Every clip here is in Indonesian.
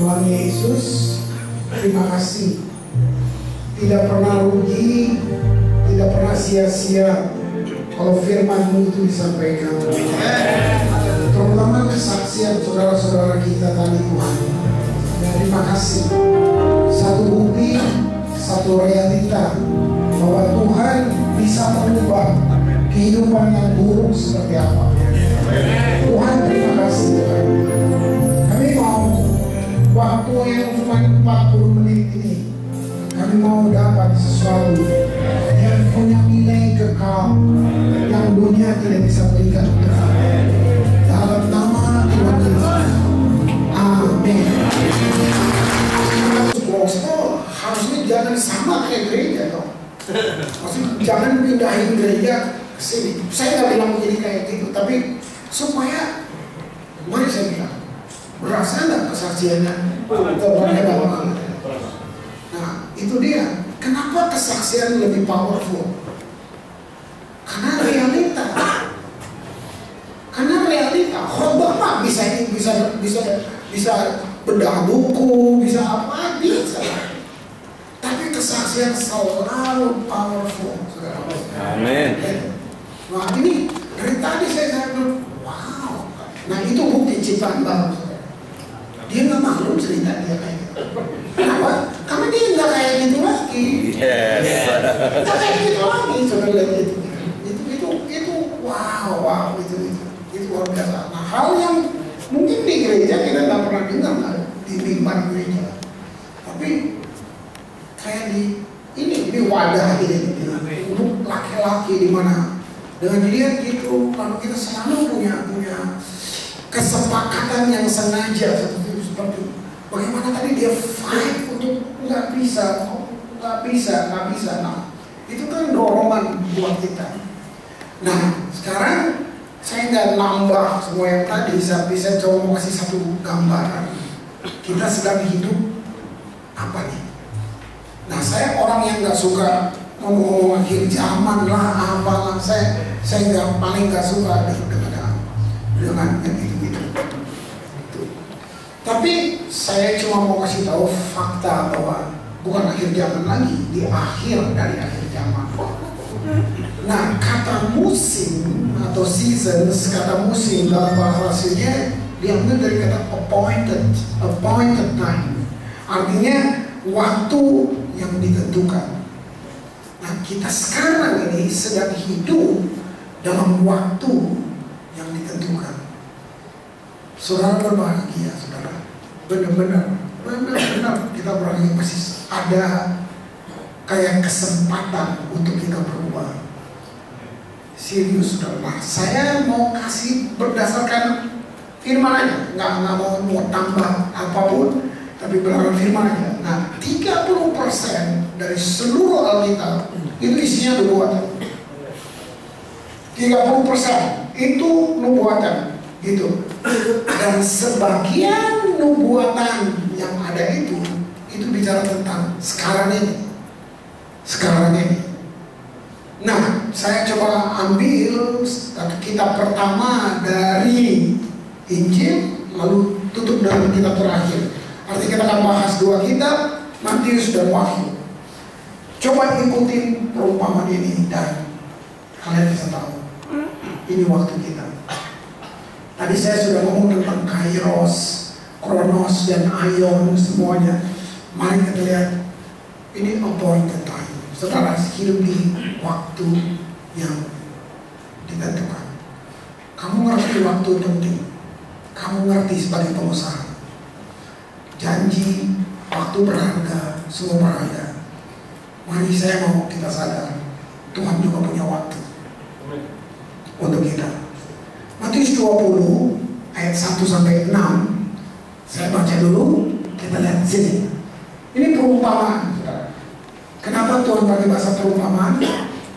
Tuhan Yesus, terima kasih. Tidak pernah rugi, tidak pernah sia-sia kalau firman-Mu itu disampaikan. Terutama kesaksian saudara-saudara kita tadi Tuhan. Terima kasih. Satu bukti, satu realita bahwa Tuhan bisa mengubah kehidupan yang buruk seperti apa. Tuhan, terima kasih Tuhan. Kami mau waktu yang cuma 40 menit ini, kami mau dapat sesuatu yang punya nilai kekal yang dunia tidak bisa berikan untuk kami. Dalam nama Tuhan Yesus, amin. Gospel harusnya jangan sama kayak gereja dong. Maksudnya jangan pindahin gereja ke sini. Saya nggak bilang jadi kayak gitu, tapi supaya, mari saya bilang, berasa nggak kesaksiannya? Nah, itu dia. Kenapa kesaksian lebih powerful? Karena realita. Karena realita. Khotbah mah bisa bedah buku, bisa apa bisa. Tapi kesaksian selalu powerful. Amin. Nah, ini dari tadi saya bilang, wow. Nah, itu bukti ciptaan baru. Dia nggak maklum cerita dia kayak gitu. Kenapa? Karena dia nggak kayak gitu lagi. Yes. Nggak kayak gitu lagi. Saudara lihat itu wow itu luar biasa. Nah, hal yang mungkin di gereja kita nggak pernah dengar di mimbar gereja. Tapi kayak ini wadah ini untuk laki-laki di mana dengan dia gitu. Kalau kita selalu punya kesepakatan yang sengaja seperti bagaimana tadi dia fight untuk nggak bisa. Nah, itu kan dorongan buat kita. Nah, sekarang saya nggak nambah semua yang tadi, tapi saya coba mau kasih satu gambaran. Kita sedang hidup apa nih? Nah, saya orang yang nggak suka ngomong akhir zaman lah, apalah. Saya nggak paling nggak suka dengan yang gitu. Tapi saya cuma mau kasih tahu fakta bahwa bukan akhir zaman lagi, di akhir dari akhir zaman. Nah, kata musim atau seasons, kata musim dalam bahasa aslinya diambil dari kata appointed time. Artinya waktu yang ditentukan. Nah, kita sekarang ini sedang hidup dalam waktu yang ditentukan. Saudara berbahagia, saudara. Benar-benar kita berbahagia, pasti ada kayak kesempatan untuk kita berubah. Serius, saudara. Saya mau kasih berdasarkan firman aja, nggak mau tambah apapun, tapi berdasarkan firman aja. Nah, 30% dari seluruh Alkitab itu isinya nubuatan. 30% itu nubuatan gitu. Dan sebagian nubuatan yang ada itu bicara tentang sekarang ini. Nah, saya coba ambil kitab pertama dari Injil, lalu tutup dengan kitab terakhir. Artinya kita akan bahas 2 kitab, Matius dan Wahyu. Coba ikutin perumpamaan ini dan kalian bisa tahu ini waktu kita. Tadi saya sudah ngomong tentang Kairos, Kronos dan Aion semuanya. Mari kita lihat ini appointed time. Saudara hidup di waktu yang ditentukan. Kamu ngerti waktu penting. Kamu ngerti sebagai pengusaha. Janji, waktu berharga, semua berharga. Mari saya mau kita sadar, Tuhan juga punya waktu untuk kita. Matius 20 ayat 1-6. Saya baca dulu, kita lihat sini. Ini perumpamaan. Kenapa Tuhan pakai bahasa perumpamaan?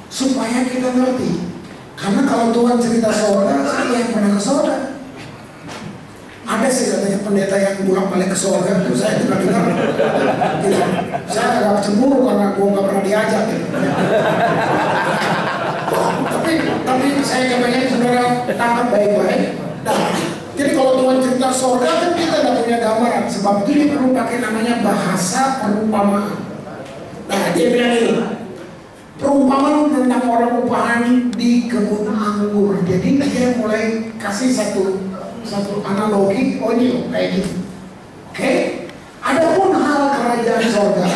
Supaya kita ngerti. Karena kalau Tuhan cerita sorga, siapa yang pernah ke sorga? Ada sih katanya pendeta yang bolak-balik ke sorga, terus saya juga dengar. Saya agak cemburu karena gue gak pernah diajak gitu. Tapi saya kepengen saudara tangkap baik-baik. Nah, jadi kalau Tuhan cerita sorga kan kita tidak punya gambaran. Sebab itu dia perlu pakai namanya bahasa perumpamaan. Nah, dia bilang ini perumpamaan tentang orang upahan di kebun anggur. Jadi dia mulai kasih satu analogi. Oh ini loh, kayak gini. Oke? Adapun hal kerajaan sorga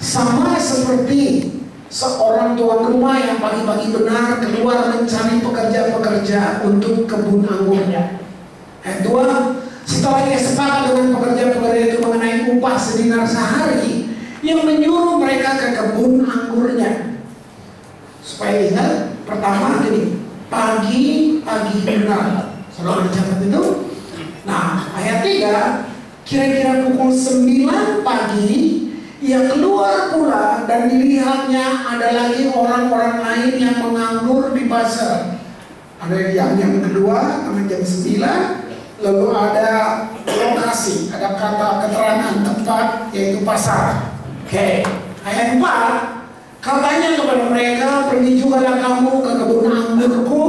sama seperti seorang tuan rumah yang pagi-pagi benar keluar mencari pekerja-pekerja untuk kebun anggurnya. Ayat 2, setelah ia sepakat dengan pekerja-pekerja itu mengenai upah sedinar sehari, yang menyuruh mereka ke kebun anggurnya. Supaya ingat, pertama gini, pagi benar. Saudara mencatat itu? Nah, ayat 3, kira-kira pukul 9 pagi, ia keluar pula dan dilihatnya ada lagi orang-orang lain yang menganggur di pasar. Ada yang kedua, namanya jam 9, lalu ada lokasi, ada kata keterangan tempat, yaitu pasar. Oke, ayat 4, katanya kepada mereka, pergi jugalah kamu ke kebun anggurku,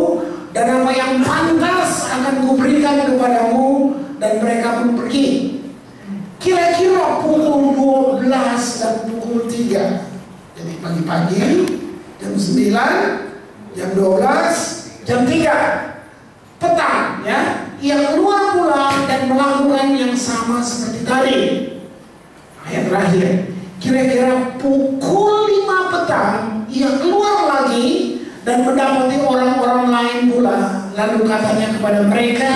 dan apa yang pantas akan kuberikan kepadamu, dan mereka pun pergi. Kira-kira pukul 12 dan pukul 3. Jadi pagi-pagi, jam 9, jam 12, jam 3 petang ya. Ia keluar pulang dan melakukan yang sama seperti tadi. Ayat terakhir, kira-kira pukul 5 petang ia keluar lagi dan mendapati orang-orang lain pula. Lalu katanya kepada mereka,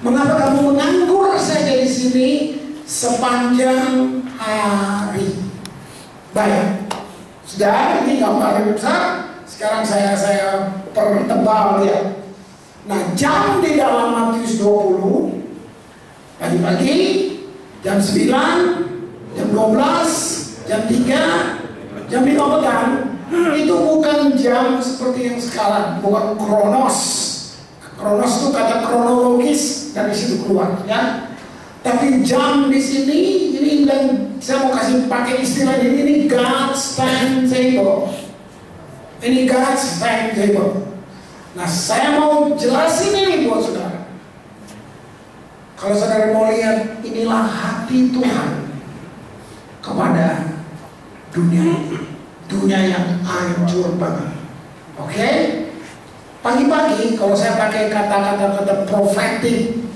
mengapa kamu menganggur saja di sini sepanjang hari? Baik, sudah, ini gambar besar. Sekarang saya pertebal ya. Nah, jam di dalam Matius 20 pagi-pagi, jam 9, jam 12, jam 3, jam 5 petang, itu bukan jam seperti yang sekarang, bukan kronos. Kronos itu kata kronologis dari situ keluar ya. Tapi jam di sini ini, dan saya mau kasih pakai istilah ini God's timetable. Ini God's timetable. Nah, saya mau jelasin ini buat saudara. Kalau saudara mau lihat, inilah hati Tuhan kepada dunia ini, dunia yang hancur banget. Oke? Pagi-pagi, kalau saya pakai kata-kata profetik,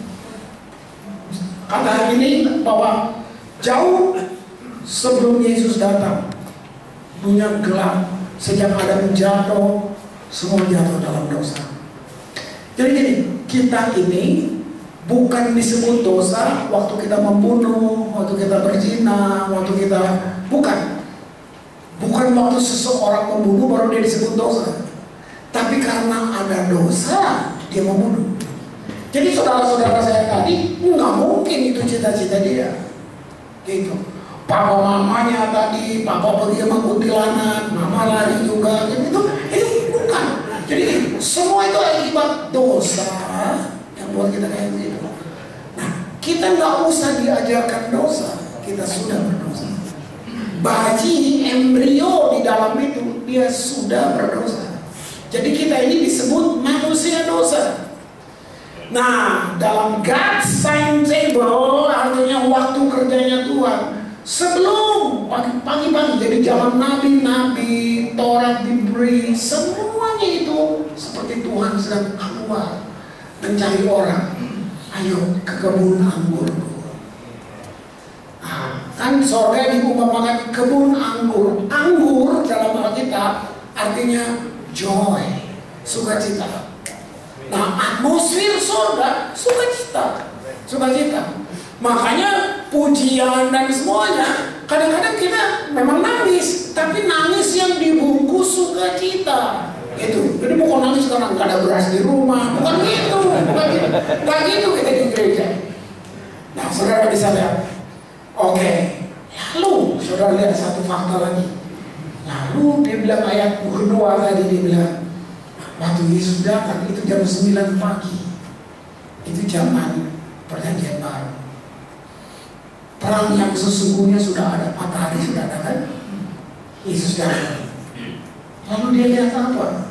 kata ini bahwa jauh sebelum Yesus datang, dunia gelap. Sejak Adam jatuh, semua jatuh dalam dosa. Jadi gini, kita ini bukan disebut dosa waktu kita membunuh, waktu kita berzina, waktu kita bukan waktu seseorang membunuh baru dia disebut dosa. Tapi karena ada dosa, dia membunuh. Jadi saudara-saudara saya tadi nggak mungkin itu cita-cita dia, gitu. Papa mamanya tadi, papa pergi sama kuntilanak, mama lari juga, gitu. Itu bukan. Jadi Semua itu akibat dosa yang buat kita kayak begitu. Nah, kita nggak usah diajarkan dosa, kita sudah berdosa. Bayi embrio di dalam itu dia sudah berdosa. Jadi kita ini disebut manusia dosa. Nah, dalam God's timetable, artinya waktu kerjanya Tuhan, sebelum pagi-pagi jadi zaman nabi-nabi, Taurat diberi, semuanya itu seperti Tuhan sedang keluar mencari orang. Ayo ke kebun anggur. Kan sorga diumpamakan kebun anggur. Anggur dalam Alkitab artinya joy, sukacita. Nah, atmosfer sorga sukacita, sukacita. Makanya pujian dan semuanya kadang-kadang kita memang nangis, tapi nangis yang dibungkus sukacita. Itu. Jadi bukan nangis karena nggak ada beras di rumah, bukan gitu, bukan gitu. Nggak gitu kita di gereja. Nah, saudara bisa lihat. Oke, lalu saudara lihat satu fakta lagi. Lalu dia bilang ayat kedua tadi, dia bilang waktu Yesus datang itu jam 9 pagi. Itu zaman perjanjian baru. Perang yang sesungguhnya sudah ada, matahari sudah ada kan? Yesus datang. Lalu dia lihat apa?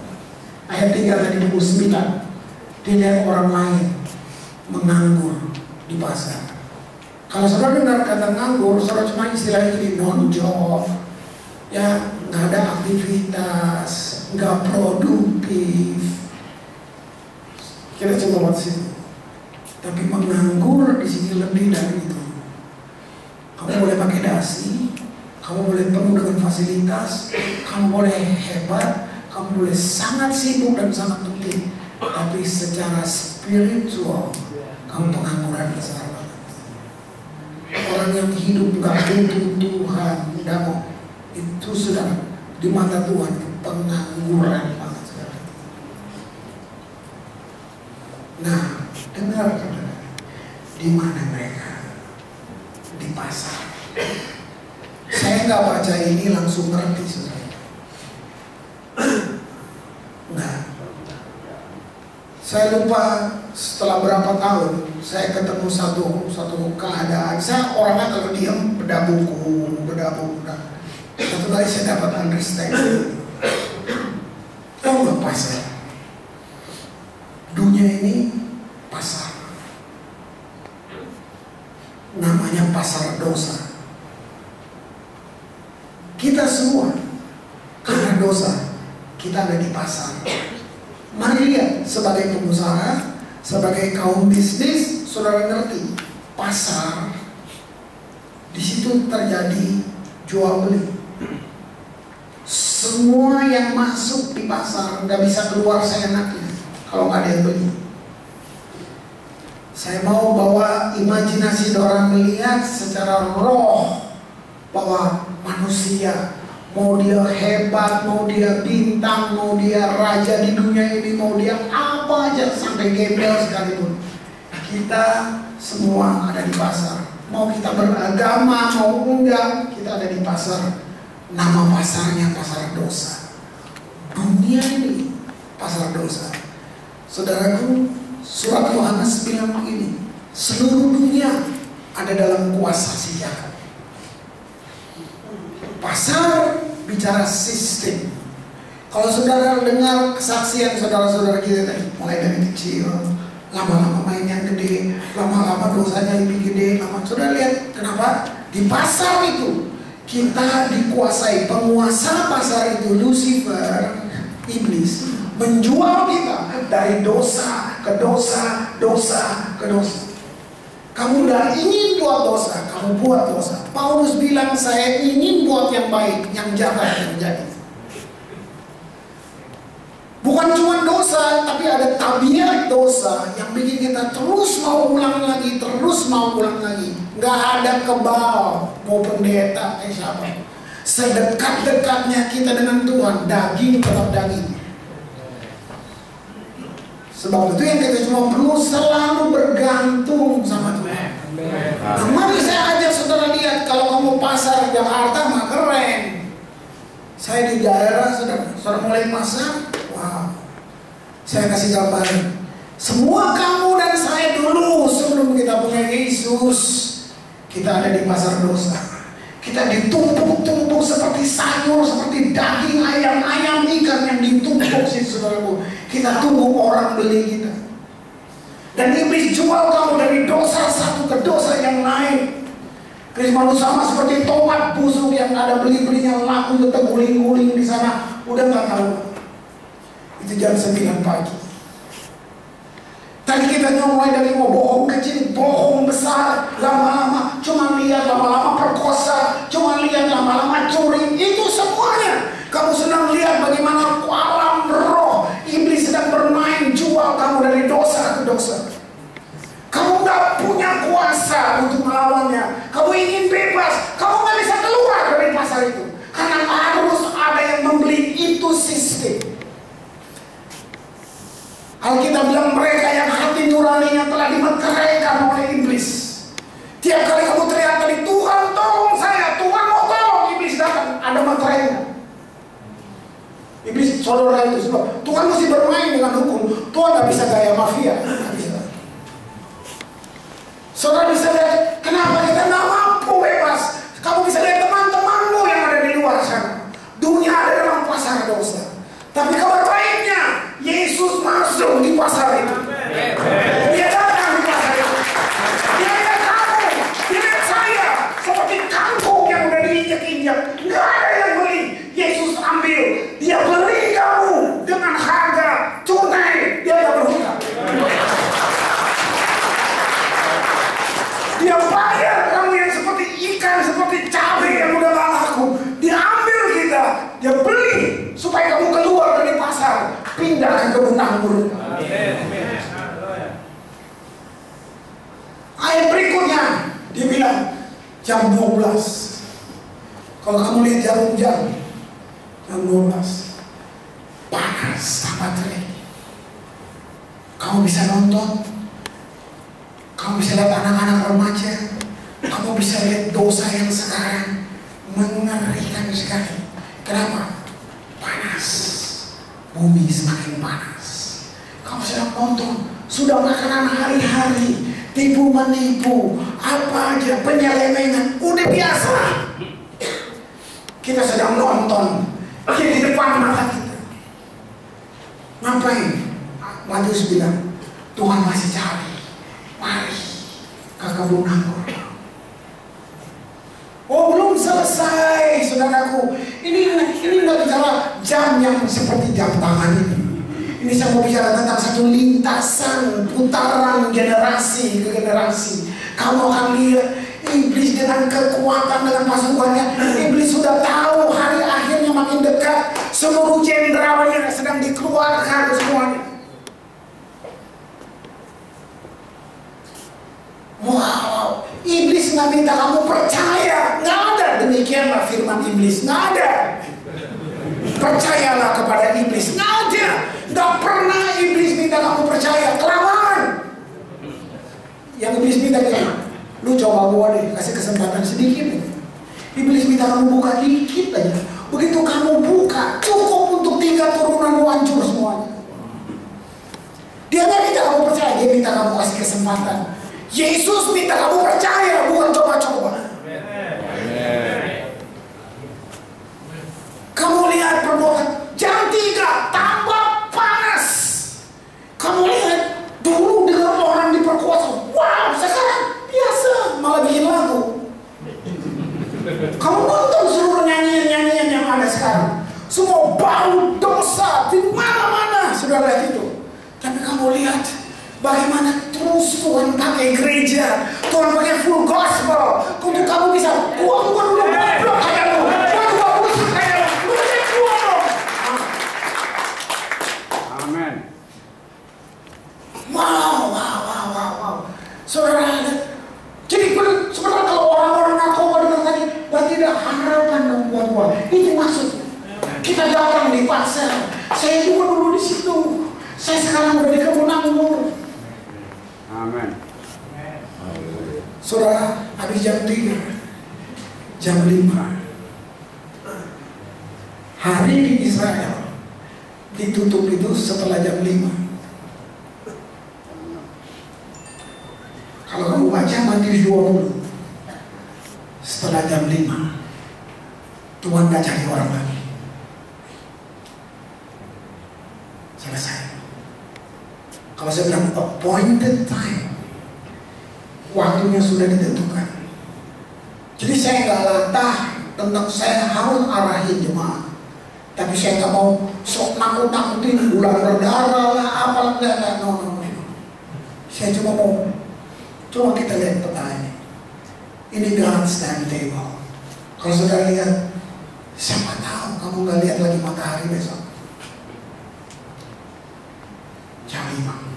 Ayat 3 tadi buku 9. Dia lihat orang lain menganggur di pasar. Kalau saudara dengar kata nganggur, saudara cuma istilahnya jadi non-job, ya nggak ada aktivitas, nggak produktif. Kita coba buat situ. Tapi menganggur di sini lebih dari itu. Kamu boleh pakai dasi, kamu boleh penuh dengan fasilitas, kamu boleh hebat, kamu boleh sangat sibuk dan sangat penting. Tapi secara spiritual, kamu pengangguran besar. Orang yang hidup gak butuh Tuhan, itu sudah di mata Tuhan pengangguran banget sekali. Nah, dengar saudara, di mana mereka? Di pasar. Saya nggak baca ini langsung ngerti saudara. Nah, saya lupa setelah berapa tahun saya ketemu satu keadaan. Saya orangnya kalau diam beda buku. Satu kali saya dapat understanding. Tahu nggak pasar? Dunia ini pasar. Namanya pasar dosa. Kita semua karena dosa kita ada di pasar. Mari lihat, sebagai pengusaha, sebagai kaum bisnis, saudara ngerti pasar di situ terjadi jual beli. Semua yang masuk di pasar nggak bisa keluar seenaknya kalau nggak ada yang beli. Saya mau bawa imajinasi orang melihat secara roh bahwa manusia, mau dia hebat, mau dia bintang, mau dia raja di dunia ini, mau dia apa aja sampai gembel sekalipun, kita semua ada di pasar. Mau kita beragama mau enggak, kita ada di pasar. Nama pasarnya pasar dosa. Dunia ini pasar dosa. Saudaraku, surat Yohanes bilang begini, seluruh dunia ada dalam kuasa si jahat. Pasar bicara sistem. Kalau saudara dengar kesaksian saudara-saudara kita tadi, mulai dari kecil, lama-lama main yang gede, lama-lama dosanya lebih gede, saudara lihat kenapa? Di pasar itu kita dikuasai. Penguasa pasar itu Lucifer, iblis, menjual kita dari dosa ke dosa, dosa ke dosa. Kamu udah ingin buat dosa, kamu buat dosa. Paulus bilang, saya ingin buat yang baik, yang jahat yang jadi. Bukan cuma dosa, tapi ada tabiat dosa yang bikin kita terus mau ulang lagi, terus mau ulang lagi. Gak ada kebal, mau pendeta, siapa. Sedekat-dekatnya kita dengan Tuhan, daging tetap daging. Sebab itu yang kita cuma perlu selalu bergantung sama Tuhan. Nah, mari saya ajak saudara lihat, kalau kamu pasar Jakarta mah keren. Saya di daerah, saudara mulai pasar, wow. Saya kasih gambaran. Semua kamu dan saya dulu sebelum kita punya Yesus, kita ada di pasar dosa. Kita ditumpuk-tumpuk seperti sayur, seperti daging ayam ikan yang ditumpuk sih saudaraku. Kita tunggu orang beli kita. Dan iblis jual kamu dari dosa satu ke dosa yang lain. Krisma sama seperti tomat busuk yang ada beli-belinya laku tetap guling-guling di sana. Udah nggak tahu. Itu jam 9 pagi. Tadi kita mulai dari mau bohong kecil, bohong besar, lama-lama cuma lihat, lama-lama perkosa, cuma lihat, lama-lama curi. Itu semuanya. Kamu sedang lihat bagaimana alam roh iblis sedang bermain jual kamu dari dosa ke dosa. Kamu gak punya kuasa untuk melawannya. Kamu ingin bebas, kamu gak bisa keluar dari pasar itu. Karena harus ada yang membeli. Itu sistem. Alkitab bilang mereka yang hati nuraninya telah dimeteraikan oleh iblis. Tiap kali kamu teriak tadi, Tuhan tolong saya, Tuhan mau tolong, iblis datang, ada meterainya. Iblis saudara itu sebab Tuhan mesti bermain dengan hukum. Tuhan gak bisa gaya mafia. Gak bisa. Saudara bisa lihat kenapa kita gak mampu bebas. Kamu bisa lihat teman-temanmu yang ada di luar sana. Dunia ada dalam pasar dosa. Tapi kabar baiknya Yesus masuk di pasar itu. Dia datang di pasar itu. Dia lihat kamu, dia lihat saya seperti kangkung yang udah diinjak-injak. Gak ada yang beli. Yesus ambil. Dia beli kamu dengan harga tunai. Dia gak berhutang. Dia bayar kamu yang seperti ikan, seperti cabai yang udah gak laku. Dia ambil kita. Dia beli supaya kamu keluar dari pasar, pindah ke kebun anggur. Ayat berikutnya dia bilang jam 12. Kalau kamu lihat jarum jam 12 panas sangat terik. Kamu bisa nonton, kamu bisa lihat anak-anak remaja, kamu bisa lihat dosa yang sekarang mengerikan sekali. Kenapa? Panas, bumi semakin panas. Kamu sedang nonton, sudah makanan hari-hari, tipu menipu, apa aja penyelewengan, udah biasa. Kita sedang nonton, dia di depan mata kita. Ngapain? Matius bilang, Tuhan masih cari. Mari ke kebun anggur. Oh belum selesai saudaraku. Ini nggak bicara jam yang seperti jam tangan ini. Ini saya mau bicara tentang satu lintasan putaran generasi ke generasi. Kamu akan lihat iblis dengan kekuatan, dengan pasukannya. Iblis sudah tahu hari akhirnya makin dekat. Seluruh jenderalnya sedang dikeluarkan semuanya. Wow, iblis nggak minta kamu percaya, nggak ada. Demikianlah firman iblis, nggak ada. Percayalah kepada iblis, nggak ada. Nggak pernah iblis minta kamu percaya, kelamaan. Yang iblis minta gimana? Lu coba gua deh, kasih kesempatan sedikit. Iblis minta kamu buka dikit aja. Begitu kamu buka, cukup untuk 3 turunan hancur semuanya. Dia nggak minta kamu percaya, dia minta kamu kasih kesempatan. Yesus minta kamu percaya, bukan coba-coba. Kamu lihat perbuatan jam 3 tambah panas. Kamu lihat dulu dengan orang diperkuasa, wow, sekarang biasa malah bikin lagu. Kamu nonton seluruh nyanyian-nyanyian yang ada sekarang, semua bau dosa di mana-mana, sudah lihat itu. Tapi kamu lihat bagaimana terus Tuhan pakai gereja, Tuhan pakai full gospel untuk kamu bisa gua bukan dulu goblok kayak lu, gua busuk kayak lu bisa gua dong. Amin. Wow. Saudara, jadi sebenarnya kalau orang-orang narkoba dengar tadi, berarti ada harapan dong buat gua. Itu maksudnya. Kita datang di pasar, saya juga dulu di situ. Saya sekarang udah di kebun anggur. Amin. Saudara, habis jam 3, jam 5, hari di Israel ditutup itu setelah jam 5. 7:20. Setelah jam 5, Tuhan gak cari orang lagi. Selesai. Kalau saya bilang appointed time, waktunya sudah ditentukan. Jadi saya nggak latah tentang saya harus arahin jemaah, tapi saya nggak mau sok nakut-nakutin bulan berdarah lah apalah, enggak, no. Saya cuma mau, coba kita lihat peta ini. Ini God's timetable. Kalau saudara lihat, siapa tahu kamu nggak lihat lagi matahari besok jam 5.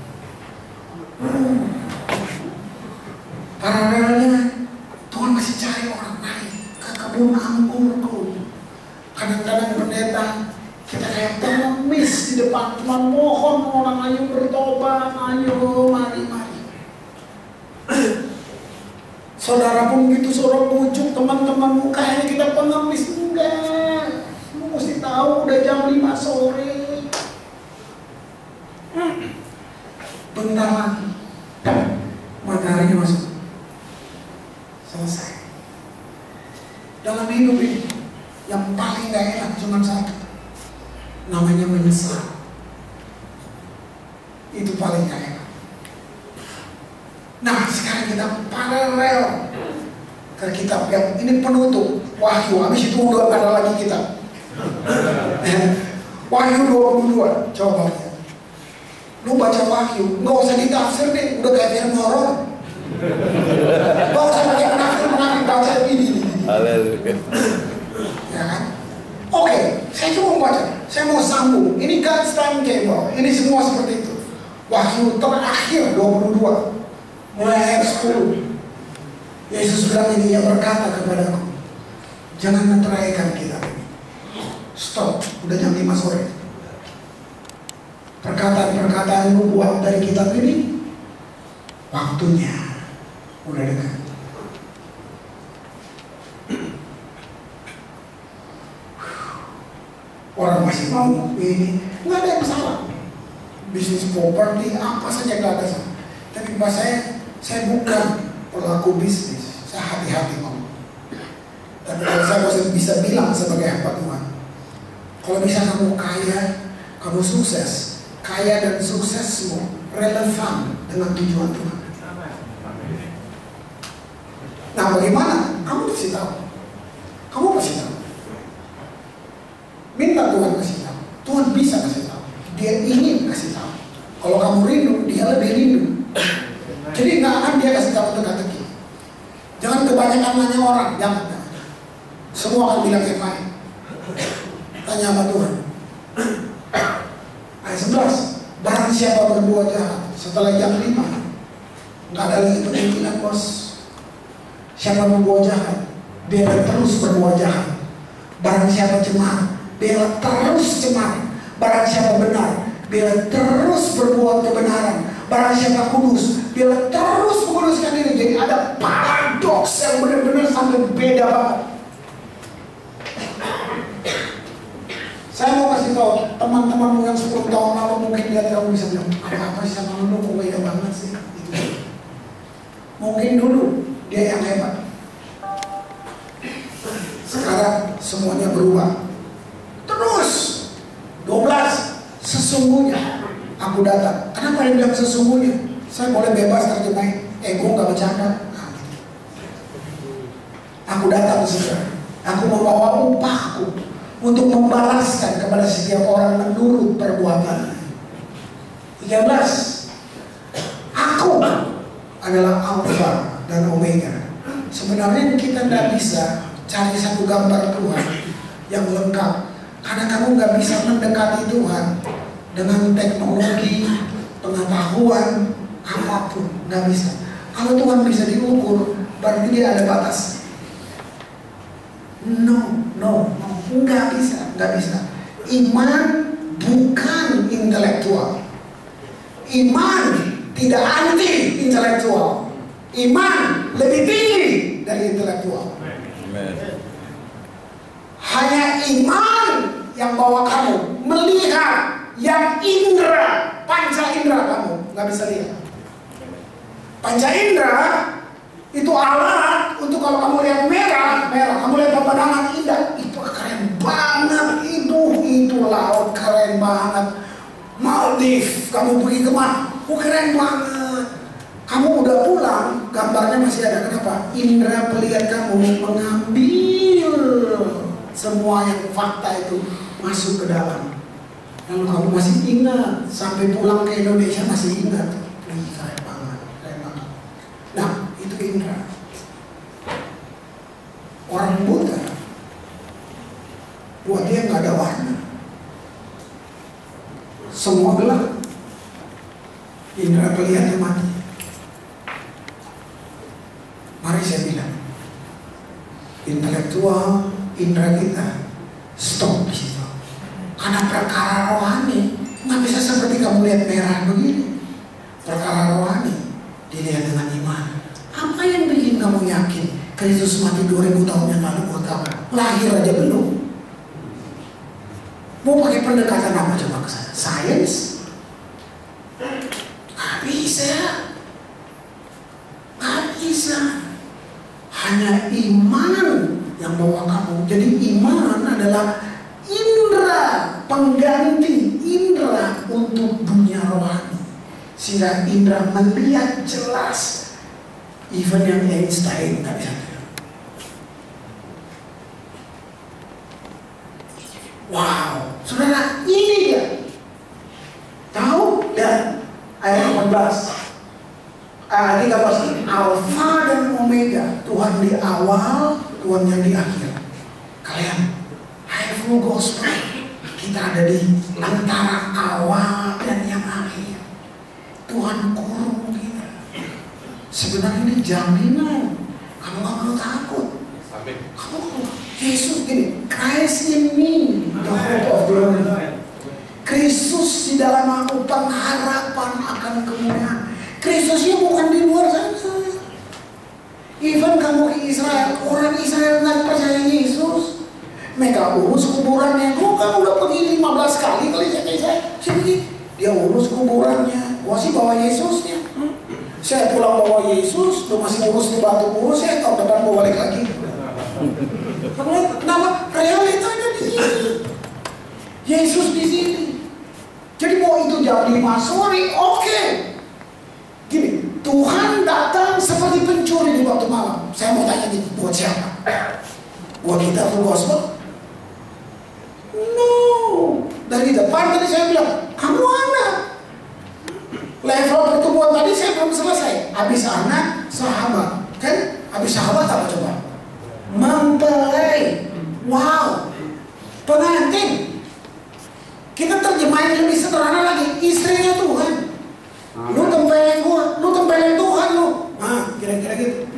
Paralelnya Tuhan masih cari orang naik ke kebun anggurku. Kadang-kadang pendeta kita kayak pengemis di depan, cuma mohon orang ayo bertobat, ayo mari. Saudara pun gitu, saudara pujuk teman-temanmu kayaknya kita pengemis. Enggak, lu mesti tahu udah jam 5 sore. Bentar lagi matahari masuk. Selesai. Dalam hidup ini yang paling gak enak cuma satu, namanya menyesal. Itu paling gak enak. Nah sekarang kita paralel ke kitab yang ini penutup Wahyu. Habis itu udah ada lagi kitab Wahyu 22. Coba lihat. Lu baca Wahyu, nggak usah ditafsir deh, udah kayak film horor. Nggak usah pakai penafsir baca ini. Haleluya. Ya kan? Oke, saya cuma baca, saya mau sambung. Ini God's timetable, ini semua seperti itu. Wahyu terakhir 22, mulai ayat 10. Yesus bilang ini, yang berkata kepadaku, jangan menteraikan kita. Stop, udah jam 5 sore. Perkataan-perkataan yang buat dari kitab ini, waktunya udah dekat. Orang masih mau ini, nggak ada yang salah. Bisnis properti apa saja nggak ada salah. Tapi pas saya bukan pelaku bisnis, saya hati-hati ngomong. Tapi kalau saya masih bisa bilang sebagai hamba Tuhan, kalau bisa kamu kaya, kamu sukses. Kaya dan suksesmu relevan dengan tujuan Tuhan. Nah bagaimana? Kamu pasti tahu. Kamu pasti tahu. Minta Tuhan kasih tahu. Tuhan bisa kasih tahu. Dia ingin kasih tahu. Kalau kamu rindu, dia lebih rindu. Jadi nggak akan dia kasih tahu teka-teki. Jangan kebanyakan nanya orang. Jangan. Semua akan bilang yang lain. Tanya sama Tuhan. Ayat 11, barang siapa berbuat jahat setelah jam 5, nggak ada lagi kemungkinan bos. Siapa berbuat jahat, biarlah terus berbuat jahat. Barang siapa cemar, biarlah terus cemar. Barang siapa benar, biarlah terus berbuat kebenaran. Barang siapa kudus, biarlah terus menguduskan diri. Jadi ada paradoks yang benar-benar sampai beda banget. Saya mau kasih tahu teman-temanmu yang 10 tahun lalu mungkin lihat kamu bisa bilang, apa sih sama lu kok beda banget sih? Gitu. Mungkin dulu dia yang hebat. Sekarang semuanya berubah. Terus 12, sesungguhnya aku datang. Kenapa dia bilang sesungguhnya? Saya boleh bebas terjemahin. Ego gak bercanda. Nah, gitu. Aku datang segera. Aku membawa upahku untuk membalaskan kepada setiap orang menurut perbuatan. 13, aku adalah Alfa dan Omega. Sebenarnya kita tidak bisa cari satu gambar Tuhan yang lengkap, karena kamu nggak bisa mendekati Tuhan dengan teknologi, pengetahuan, apapun, nggak bisa. Kalau Tuhan bisa diukur, berarti dia ada batas. No, nggak bisa. Iman bukan intelektual. Iman tidak anti intelektual. Iman lebih tinggi dari intelektual. Amen. Hanya iman yang bawa kamu melihat yang indera, panca indera kamu nggak bisa lihat. Panca indera Itu alat untuk kalau kamu lihat merah, kamu lihat pemandangan indah, itu keren banget, itu laut keren banget. Maldives, kamu pergi kemana? Keren banget. Kamu udah pulang, gambarnya masih ada. Kenapa? Indra melihat kamu mengambil semua yang fakta itu masuk ke dalam. Lalu kamu masih ingat, sampai pulang ke Indonesia masih ingat. Keren banget, keren banget. Nah, itu indra. Orang buta, buat dia nggak ada warna. Semua gelap. Indra kelihatan mati. Mari saya bilang, intelektual, indra kita stop di situ. Karena perkara rohani nggak bisa seperti kamu lihat merah begini. Perkara rohani dilihat dengan iman. Apa yang bikin kamu yakin Kristus mati 2000 tahun yang lalu buat kamu? Lahir aja belum. Mau pakai pendekatan apa coba ke sana? Sains? Gak bisa. Gak bisa. Hanya iman yang bawa kamu. Jadi iman adalah indera, pengganti indera untuk dunia rohani. Sehingga indera melihat jelas. Even yang Einstein gak bisa. Wow, saudara, ini dia. Tahu? Dan ayat 18, ayat 13, Alfa dan Omega, Tuhan di awal, Tuhan yang di akhir. Kalian, full gospel, kita ada di antara awal dan yang akhir. Tuhan kurung kita. Sebenarnya ini jaminan. Kamu gak perlu takut. Kamu Yesus gini, Christ in me, the hope of glory. Kristus di dalam aku, pengharapan akan kemuliaan. Kristusnya bukan di luar sana. Even kamu ke Israel, orang Israel nggak percaya Yesus. Mereka urus kuburannya. Gua kan udah pergi 15 kali saya pergi. Dia urus kuburannya. Gua sih bawa Yesusnya. Saya pulang bawa Yesus, lu masih urus di batu urus, saya tahun depan mau balik lagi. Kenapa? Realitanya di sini. Yesus di sini. Jadi mau itu jam 5 sore, oke. Gini, Tuhan datang seperti pencuri di waktu malam. Saya mau tanya nih, buat siapa? Buat kita full gospel? No. Dari depan tadi saya bilang, kamu anak. Level pertemuan tadi saya belum selesai. Habis anak, sahabat. Kan? Habis sahabat apa coba? Mempelai. Wow. Pengantin. Kita terjemahin lebih sederhana lagi. Istrinya Tuhan. Lu tempelin gua, lu tempelin Tuhan lu. Nah, kira-kira gitu.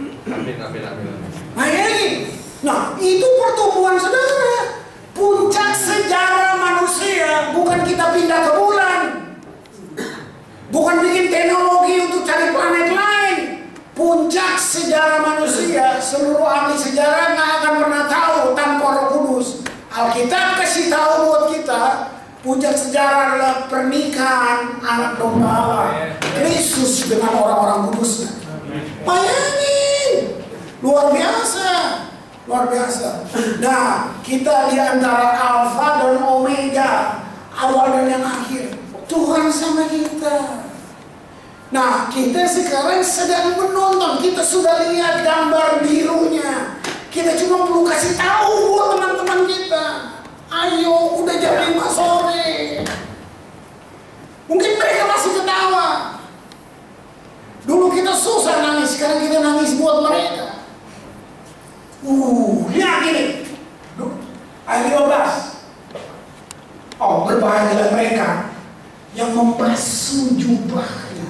Nah, ini. Nah, itu pertumbuhan saudara. Puncak sejarah manusia bukan kita pindah ke bulan. Bukan bikin teknologi untuk cari planet lain. Puncak sejarah manusia, seluruh ahli sejarah nggak akan pernah tahu tanpa Roh Kudus. Alkitab kasih tahu buat kita, puncak sejarah adalah pernikahan anak domba Allah, Kristus dengan orang-orang kudusnya. Bayangin, luar biasa, luar biasa. Nah, kita di antara Alfa dan Omega, awal dan yang akhir. Tuhan sama kita. Nah, kita sekarang sedang menonton. Kita sudah lihat gambar birunya. Kita cuma perlu kasih tahu buat teman-teman kita. Ayo, udah jam 5 sore. Mungkin mereka masih ketawa. Dulu kita susah nangis, sekarang kita nangis buat mereka. Lihat ini. Ayat 15. Oh, berbahagialah mereka yang membasuh jubahnya.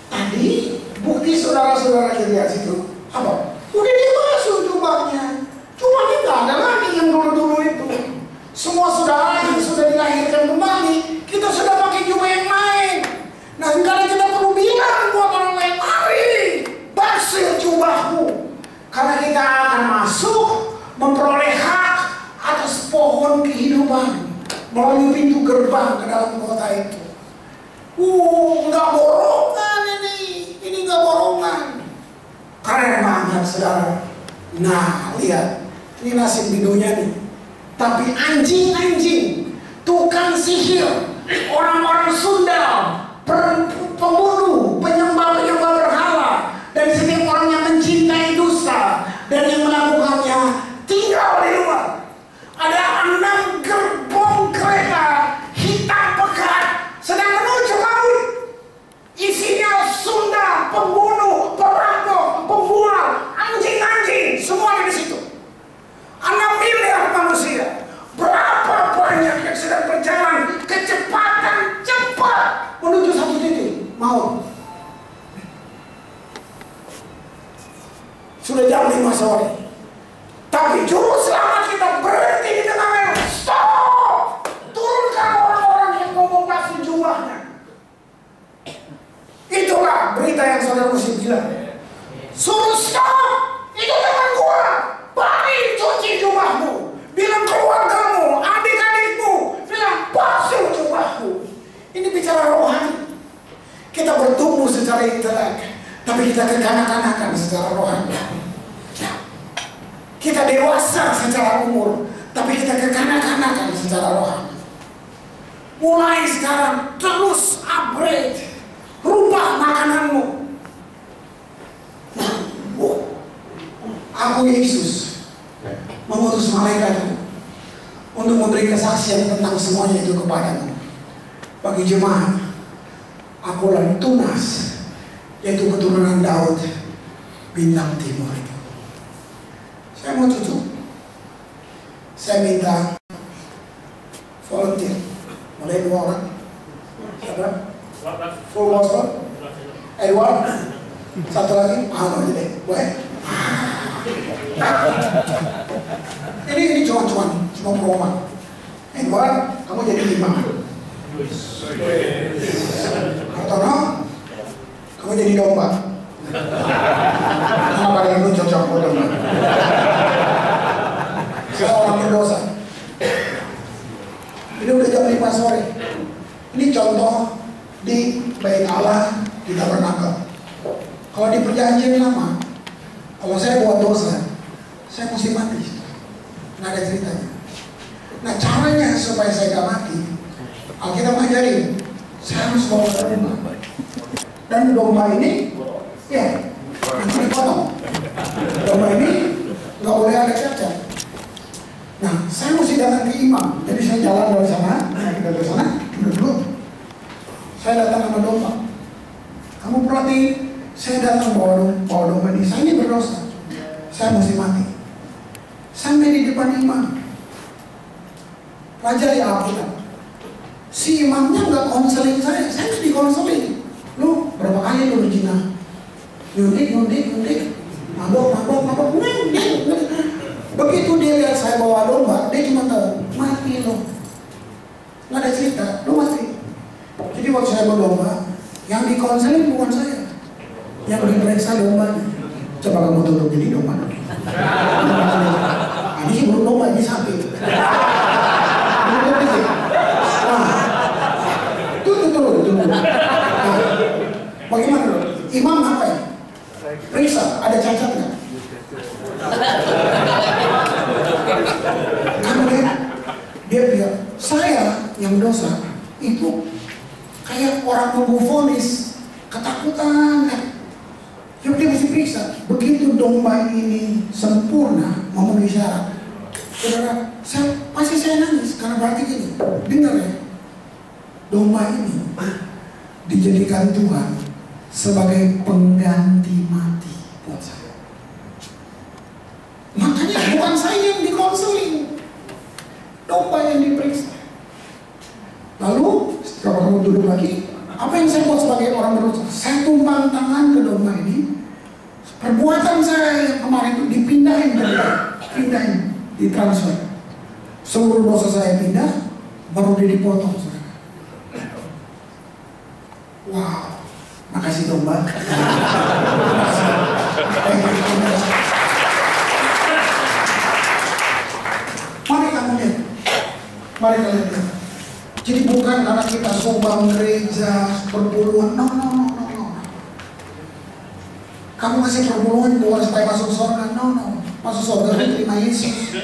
Tadi bukti saudara-saudara lihat situ apa? Udah dibasuh jubahnya. Cuma ini nggak ada lagi yang dulu-dulu itu. Semua saudara yang sudah dilahirkan kembali, kita sudah pakai jubah yang lain. Nah, sekarang kita perlu bilang buat orang lain, mari basuh jubahmu, karena kita akan masuk memperoleh hak atas pohon kehidupan melalui pintu gerbang ke dalam kota itu. Nggak borongan ini. Ini nggak borongan. Keren banget saudara. Nah lihat, ini nasib bidunya nih. Tapi anjing-anjing, tukang sihir, orang-orang Sunda, pembunuh, penyembah-penyembah berhala, dan setiap orang yang mencintai dusta dan yang melakukannya tinggal di luar. Ada 6 gerbong kereta hitam pekat sedang menuju laut. Isinya Sunda, pembunuh, perampok, pembual, anjing-anjing, semua ada di situ. 6 miliar manusia. Berapa banyak yang sedang berjalan kecepatan cepat menuju satu titik, maut. Sudah jam 5 sore. Tapi juru selamat kita berhenti di tengah jalan. Stop! Turunkan orang-orang yang mau membasuh jubahnya. Itulah berita yang saudara mesti bilang. Suruh stop! Itu teman gua. Balik cuci jubahmu. Bilang keluargamu, adik-adikmu. Bilang basuh jubahmu. Ini bicara rohani. Kita bertumbuh secara intelek, tapi kita kekanak-kanakan secara rohani. Kita dewasa secara umur, tapi kita kekanak-kanakan secara rohani. Mulai sekarang terus upgrade, rubah makananmu. Aku Yesus mengutus malaikat untuk memberi kesaksian tentang semuanya itu kepadamu. Bagi jemaat, akulah Tunas, yaitu keturunan Daud, bintang timur itu. Saya mau tutup. Saya minta volunteer. Mulai 2 orang. Siapa? Full gospel. Edward. Satu lagi. Aja deh. Boleh. Ini cuan-cuan. Cuma promo. Edward, kamu jadi imam. Hartono, kamu jadi domba. Kenapa ada yang cocok buat domba? Saya orang berdosa. Ini udah jam 5 sore. Ini contoh di Bait Allah di Tabernakel. Kalau di perjanjian lama, kalau saya buat dosa, saya mesti mati. Nggak ada ceritanya. Nah caranya supaya saya gak mati, Alkitab ngajarin, saya harus bawa domba. Dan domba ini, ya, nanti dipotong. Domba ini nggak boleh ada cacat. Nah, saya mesti datang ke imam. Jadi saya jalan dari sana, dari sana, duduk. Saya datang sama domba. Kamu perhatiin, saya datang bawa domba ini. Saya ini berdosa. Saya mesti mati. Sampai di depan imam. Pelajari Alkitab. Si imamnya nggak konseling saya nggak dikonseling. Lu berapa kali lu berzina? Nyuntik, mabok. Begitu dia lihat saya bawa domba, dia cuma tahu mati lo. Nggak ada cerita, lo mati. Jadi waktu saya bawa domba, yang dikonseling bukan saya, yang diperiksa dombanya. Coba kamu tutup jadi domba. Ini sih belum domba, ini sapi. Tunggu. Bagaimana lo? Imam apa ya? Periksa, ada cacat nggak? Kemudian dia bilang, saya yang dosa itu kayak orang nunggu vonis, ketakutan kan? Jadi dia mesti periksa. Begitu domba ini sempurna memenuhi syarat, saudara, pasti saya nangis karena berarti gini, dengar ya, domba ini dijadikan Tuhan sebagai pengganti mati buat saya. Makanya bukan saya yang dikonseling, domba yang diperiksa. Lalu setelah kamu duduk lagi, apa yang saya buat sebagai orang berdosa? Saya tumpang tangan ke domba ini. Perbuatan saya yang kemarin itu dipindahin ke dia, ditransfer. Seluruh dosa saya pindah, baru dia dipotong. Wow, makasih domba. Mari kamu lihat, mari kalian lihat. Jadi bukan karena kita sumbang gereja, berpuluhan, no. Kamu kasih perpuluhan bukan supaya masuk surga. No. Masuk surga itu terima Yesus.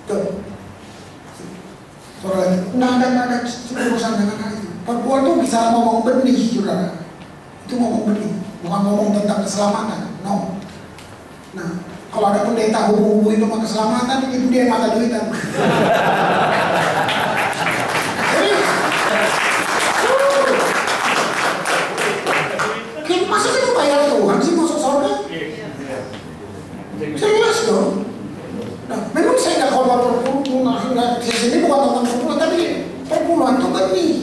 Tuh. Saudara, nggak ada urusan dengan hal itu. Perpuluhan itu bisa ngomong benih, saudara. Itu ngomong benih, bukan ngomong tentang keselamatan. No. Nah, kalau ada pendeta hubung-hubung itu sama keselamatan, itu dia mata duitan. Masa kita bayar Tuhan sih masuk surga? Serius dong. Nah, memang saya nggak khotbah perpuluhan. Di sini bukan tentang perpuluhan, tapi perpuluhan itu benih.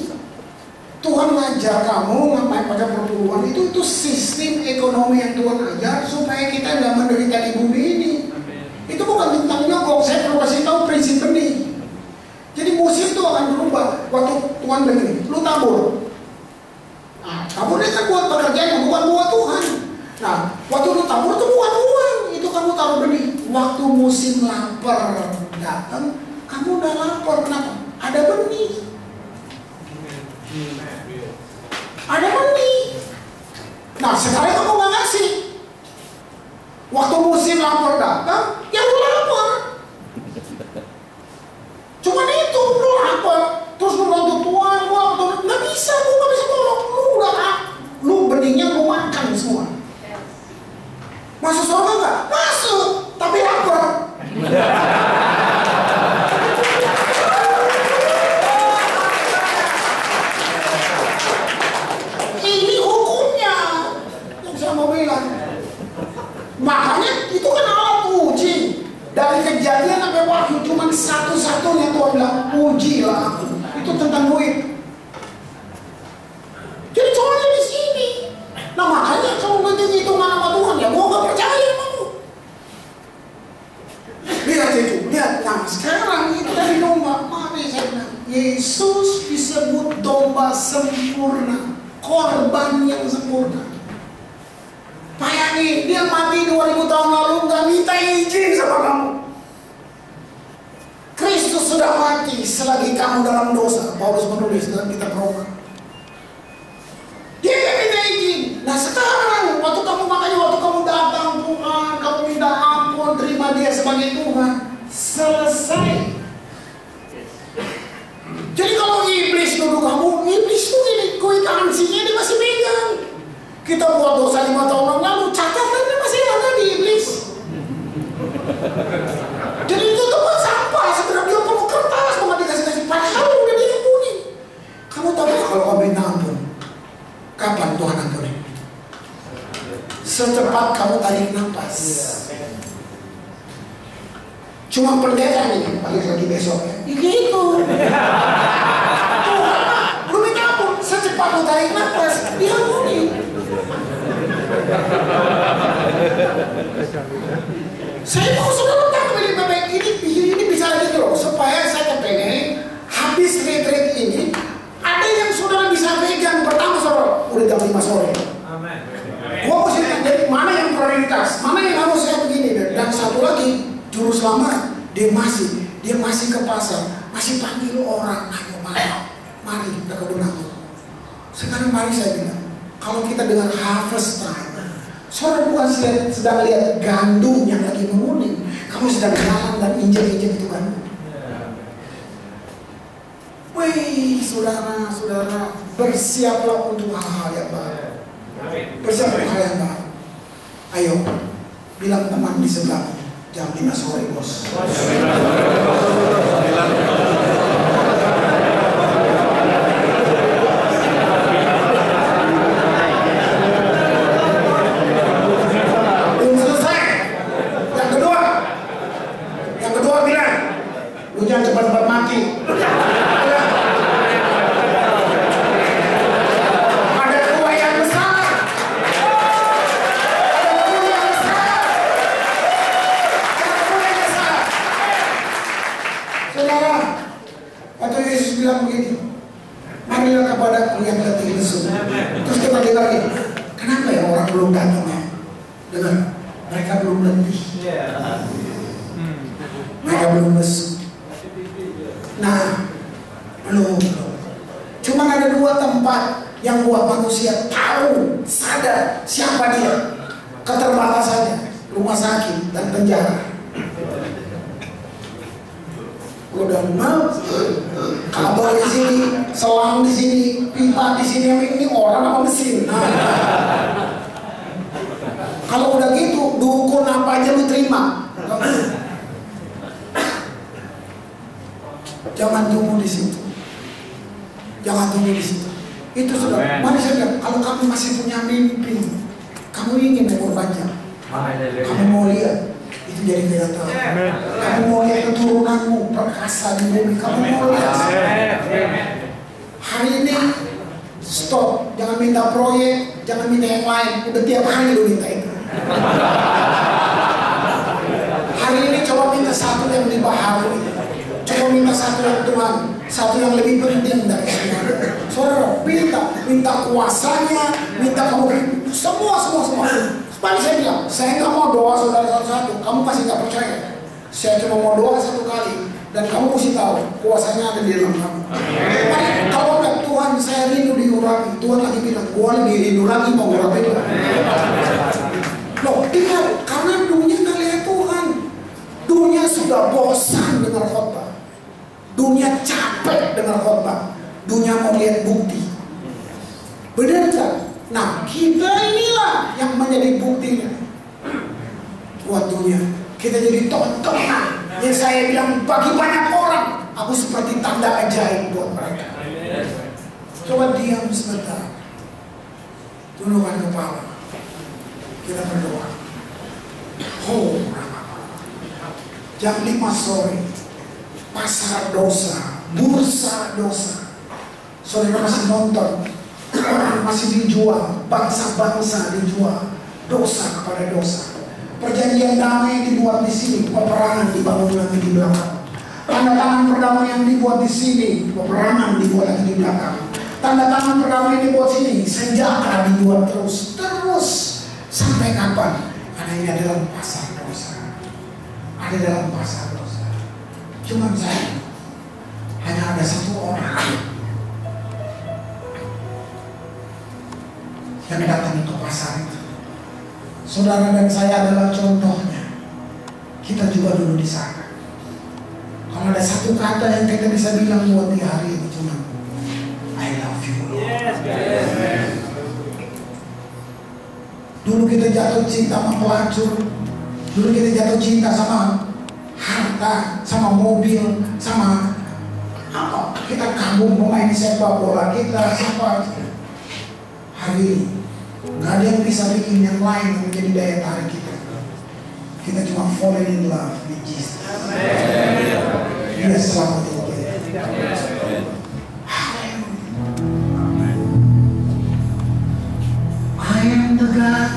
Tuhan ngajar kamu ngapain pada perpuluhan itu sistem ekonomi yang Tuhan ajar supaya kita nggak menderita di bumi ini. Itu bukan tentang nyogok. Saya perlu kasih tahu prinsip benih. Jadi musim itu akan berubah. Waktu Tuhan begini, lu tabur. Nah, tabur itu kan buat pekerjaan, bukan buat Tuhan. Nah, waktu lu tabur itu bukan uang, itu kamu taruh benih. Waktu musim lapar datang, kamu udah lapar. Kenapa? Ada benih. Ada benih. Nah, sekarang kamu nggak ngasih. Waktu musim lapar datang, ya lu lapar. Cuman itu, lu lapar. Terus lu bantu Tuhan, nggak bisa tolong. Lu benihnya mau makan semua. Masuk surga nggak? Masuk, tapi lapar. Ini hukumnya yang saya mau bilang. Makanya itu kan alat uji. Dari Kejadian sampai Wahyu cuma satu-satunya Tuhan bilang ujilah aku. Itu tentang duit. Jadi soalnya di sini. Nah makanya kalau hitung-hitungan sama Tuhan ya gua gak percaya sama lu. Lihat itu, lihat. Nah sekarang itu dari domba. Mari saya bilang, Yesus disebut domba sempurna, korban yang sempurna. Bayangin, dia mati 2000 tahun lalu gak minta izin sama kamu. Kristus sudah mati selagi kamu dalam dosa. Paulus menulis dalam kitab Roma. Dia gak minta izin. Nah sekarang, waktu kamu datang Tuhan, kamu minta ampun, terima dia sebagai Tuhan, selesai. Jadi kalau iblis duduk kamu, iblis tuh gini, kwitansinya dia masih megang. Kita buat dosa 5 tahun yang lalu, catatannya masih ada di iblis. Jadi itu tempat sampah, sebenarnya dia perlu kertas, mau dikasih-kasih, padahal udah diampuni. Kamu tahu kalau kamu minta ampun, kapan Tuhan ampuni? Secepat kamu tarik nafas. Cuma pendeta nih, balik lagi besok ya. Gitu. Tuhan, lu minta ampun, secepat lu tarik nafas, diampuni. Saya mau saudara tahu ini bisa gitu loh, supaya saya kepengen habis retreat ini ada yang saudara bisa pegang. Pertama saudara, udah jam 5 sore. Amin. Gua mesti jadi mana yang prioritas, mana yang harus saya begini. Dan satu lagi, juru selamat dia masih ke pasar, masih panggil orang, ayo mari kita ke kebun anggur. Sekarang mari saya bilang, kalau kita dengan harvest time, saudara bukan sedang lihat gandum yang lagi menguning, kamu sedang jalan dan injek-injek itu gandum. Wih, saudara, bersiaplah untuk hal-hal yang baru. Bersiaplah hal yang baru. Ayo, bilang teman di sebelah, jam 5 sore bos. Jangan cepat-cepat mati. Ada kue yang besar. Saudara, waktu Yesus bilang begini, marilah kepada aku yang letih lesu. Terus kita dengar lagi, kenapa ya orang belum datang ya? Dengar, mereka belum letih. Mereka belum lesu. Nah, belum. Cuma ada 2 tempat yang buat manusia tahu, sadar siapa dia. Keterbatasannya, rumah sakit dan penjara. Udah kabel di sini, selang di sini, pipa di sini, ini orang apa mesin? Nah. Kalau udah gitu, dukun apa aja lu terima. Jangan tunggu di situ. Jangan tunggu di situ. Itu sudah. Mari saya bilang, kalau kamu masih punya mimpi, kamu ingin berbanyak, kamu mau lihat itu jadi kenyataan. Kamu mau lihat keturunanmu perkasa di bumi. Kamu mau lihat. Hari ini stop. Jangan minta proyek, jangan minta yang lain. Udah tiap hari lu minta itu. Hari ini coba minta satu yang lebih bahagia. Coba minta satu yang Tuhan, satu yang lebih penting dari semua. Saudara, minta kuasanya, minta kamu semua. Supaya saya bilang, saya nggak mau doa saudara satu-satu, kamu pasti nggak percaya. Saya cuma mau doa satu kali, dan kamu mesti tahu kuasanya ada di dalam kamu. Kalau nggak Tuhan, saya rindu diurapi. Tuhan lagi bilang, gua lebih rindu lagi mau urapi. Loh, tinggal karena dunia nggak lihat Tuhan. Dunia sudah bosan dengar khotbah. Dunia capek dengar khotbah. Dunia mau lihat bukti. Benar tak? Nah, kita inilah yang menjadi buktinya buat dunia. Kita jadi tontonan. Yang saya bilang bagi banyak orang, aku seperti tanda ajaib buat mereka. Coba diam sebentar. Tundukkan kepala. Kita berdoa. Jam 5 sore, pasar dosa, bursa dosa. Saudara masih nonton, orang masih dijual, bangsa-bangsa dijual, dosa kepada dosa. Perjanjian damai dibuat di sini, peperangan dibangun lagi di belakang. Tanda tangan perdamaian dibuat di sini, peperangan dibuat lagi di belakang. Tanda tangan perdamaian dibuat sini, senjata dibuat terus sampai kapan? Karena ini adalah pasar dosa. Ada dalam pasar dosa. Cuma saya hanya ada satu orang yang datang ke pasar itu. Saudara dan saya adalah contohnya. Kita juga dulu di sana. Kalau ada satu kata yang kita bisa bilang buat di hari ini cuma I love you. Yes. Dulu kita jatuh cinta sama pelacur. Dulu kita jatuh cinta sama harta, sama mobil, sama apa? Kita kagum pemain sepak bola kita, siapa? Hari ini nggak ada yang bisa bikin yang lain yang menjadi daya tarik kita. Kita cuma falling in love with Jesus. Dia selamat kita. I am the God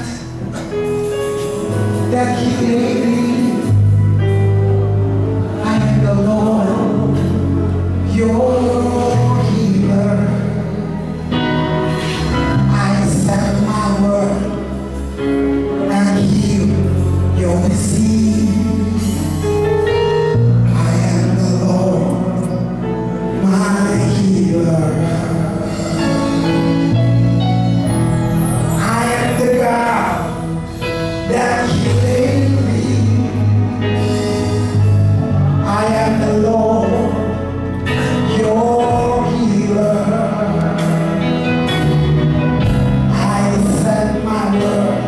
that healed me. I am the Lord, your healer. I send my word and heal your disease. I am the Lord, my healer. I am the God that healed me. I am the Lord, your healer. I send my word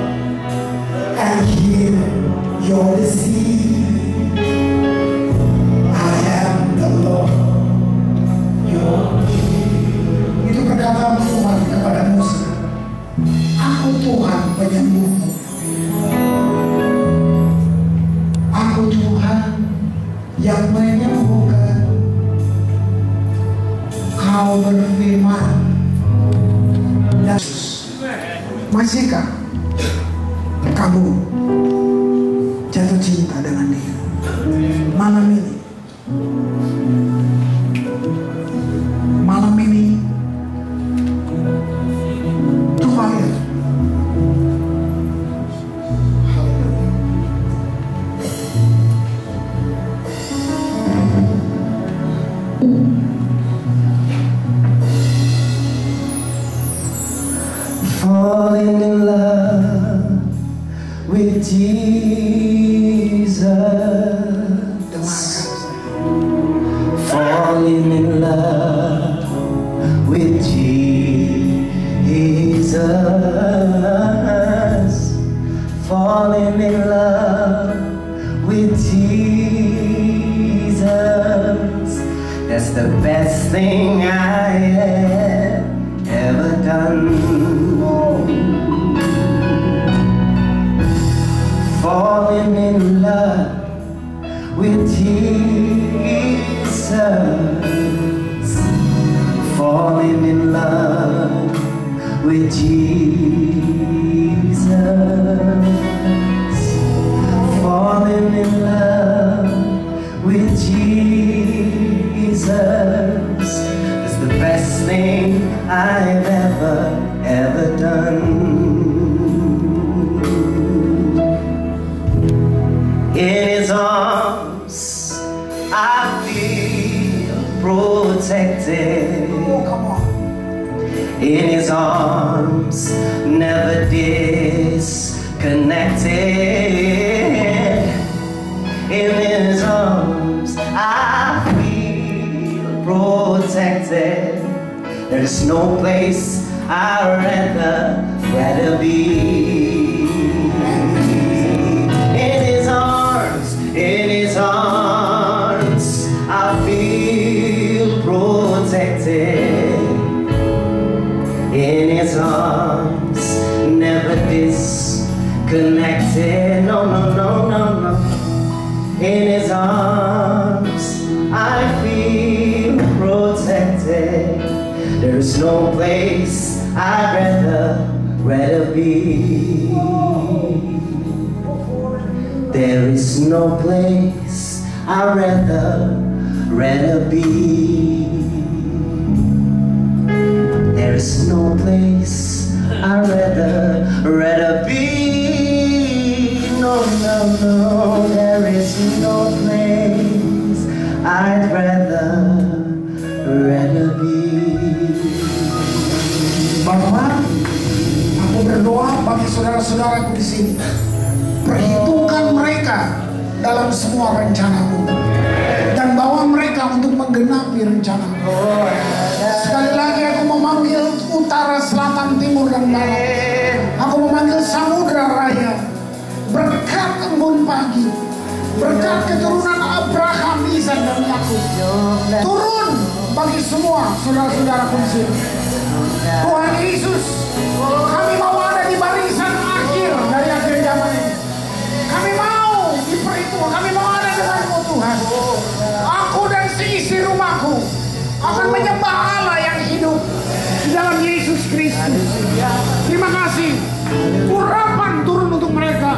and heal your disease. I am the Lord, your healer. Itu perkataan Tuhan kepada Musa. Aku Tuhan penyembuhmu. Aku Tuhan yang menyembuhkan. Kau berfirman dan masihkah kamu jatuh cinta dengan dia? Malam ini Tuhan ya. the best thing I have ever done. Falling in love with Jesus. Falling in love with Jesus. Falling in love with Jesus is the best thing I've ever done. In His arms I feel protected. Oh, come on. In His arms, never disconnected. In His arms, I feel protected. There's no place I'd rather be. In His arms, I feel protected. In His arms, never disconnected. No, no, no, no, no. In His arms, I feel protected. There's no place I'd rather be. There is no place I'd rather be. There is no place I'd rather be. No, no, no, there is no place I'd rather be. Bapa, aku berdoa bagi saudara-saudaraku di sini. Perhitungkan mereka dalam semua rencanamu dan bawa mereka untuk menggenapi rencanamu. Sekali lagi aku memanggil utara, selatan, timur, dan barat. Aku memanggil samudra raya. Berkat embun pagi, berkat keturunan Abraham, Ishak, dan Yakub turun bagi semua saudara-saudaraku di sini. Tuhan Yesus, kami mau ada di barisan akhir dari akhir zaman ini. Kami mau diperhitungkan, kami mau ada denganmu Tuhan. Aku dan seisi rumahku akan menyembah Allah yang hidup di dalam Yesus Kristus. Terima kasih. Urapan turun untuk mereka.